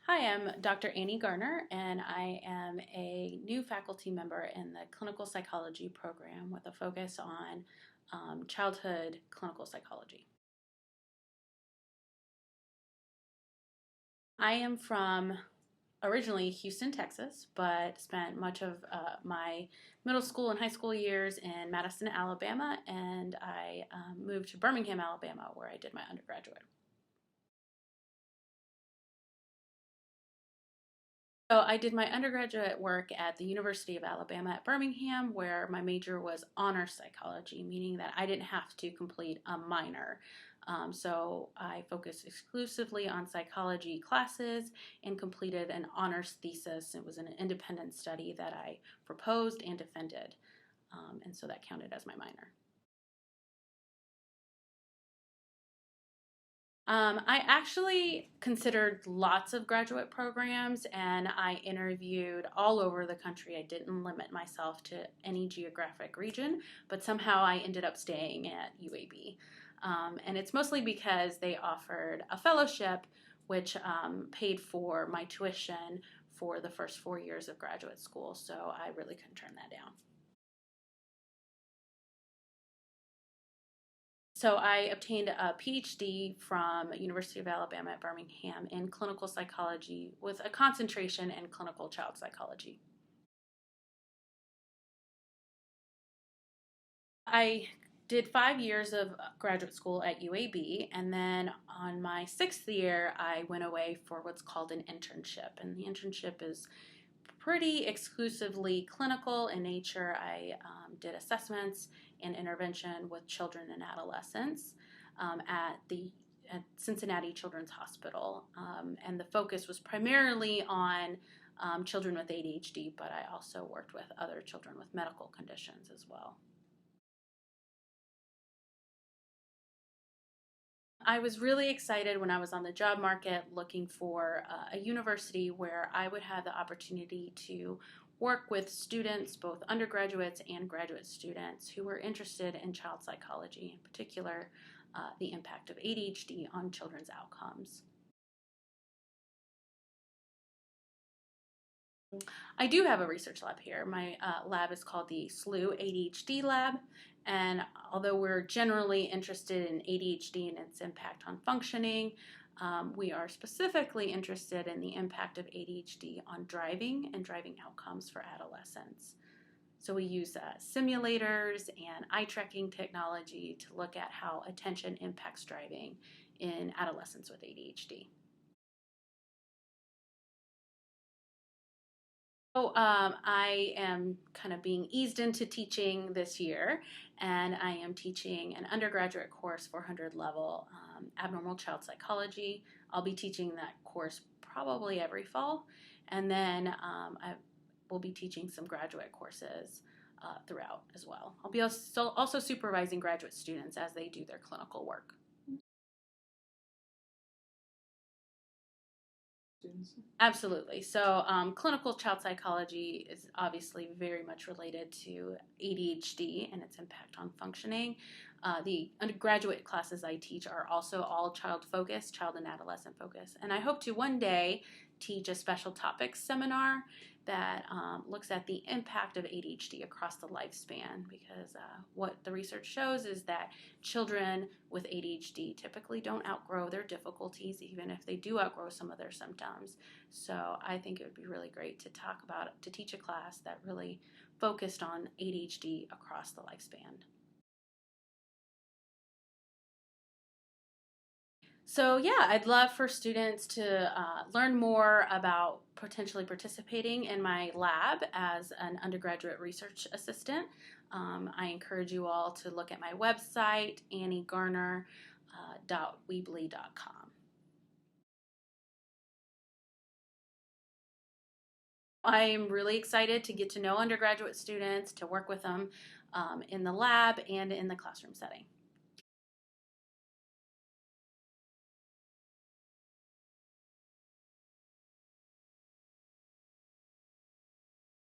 Hi, I'm Dr. Annie Garner, and I am a new faculty member in the clinical psychology program with a focus on childhood clinical psychology. I am from originally Houston, Texas, but spent much of my middle school and high school years in Madison, Alabama, and I moved to Birmingham, Alabama, where I did my undergraduate. So I did my undergraduate work at the University of Alabama at Birmingham, where my major was honors psychology, meaning that I didn't have to complete a minor. So I focused exclusively on psychology classes and completed an honors thesis. It was an independent study that I proposed and defended, and so that counted as my minor. I actually considered lots of graduate programs and I interviewed all over the country. I didn't limit myself to any geographic region, but somehow I ended up staying at UAB. And it's mostly because they offered a fellowship which paid for my tuition for the first 4 years of graduate school, so I really couldn't turn that down. So I obtained a PhD from University of Alabama at Birmingham in clinical psychology with a concentration in clinical child psychology. I did 5 years of graduate school at UAB, and then on my sixth year, I went away for what's called an internship. And the internship is pretty exclusively clinical in nature. I did assessments and intervention with children and adolescents at Cincinnati Children's Hospital, and the focus was primarily on children with ADHD, but I also worked with other children with medical conditions as well. I was really excited when I was on the job market looking for a university where I would have the opportunity to work with students, both undergraduates and graduate students, who were interested in child psychology, in particular, the impact of ADHD on children's outcomes. I do have a research lab here. My lab is called the SLU ADHD Lab, and although we're generally interested in ADHD and its impact on functioning, we are specifically interested in the impact of ADHD on driving and driving outcomes for adolescents. So we use simulators and eye tracking technology to look at how attention impacts driving in adolescents with ADHD. So I am kind of being eased into teaching this year, and I am teaching an undergraduate course, 400 level, abnormal child psychology. I'll be teaching that course probably every fall, and then I will be teaching some graduate courses throughout as well. I'll be also supervising graduate students as they do their clinical work. Absolutely. So, clinical child psychology is obviously very much related to ADHD and its impact on functioning. The undergraduate classes I teach are also all child focused, child and adolescent focused. And I hope to one day teach a special topics seminar that looks at the impact of ADHD across the lifespan, because what the research shows is that children with ADHD typically don't outgrow their difficulties, even if they do outgrow some of their symptoms. So I think it would be really great to teach a class that really focused on ADHD across the lifespan. So yeah, I'd love for students to learn more about potentially participating in my lab as an undergraduate research assistant. I encourage you all to look at my website, anniegarner.weebly.com. I am really excited to get to know undergraduate students, to work with them in the lab and in the classroom setting.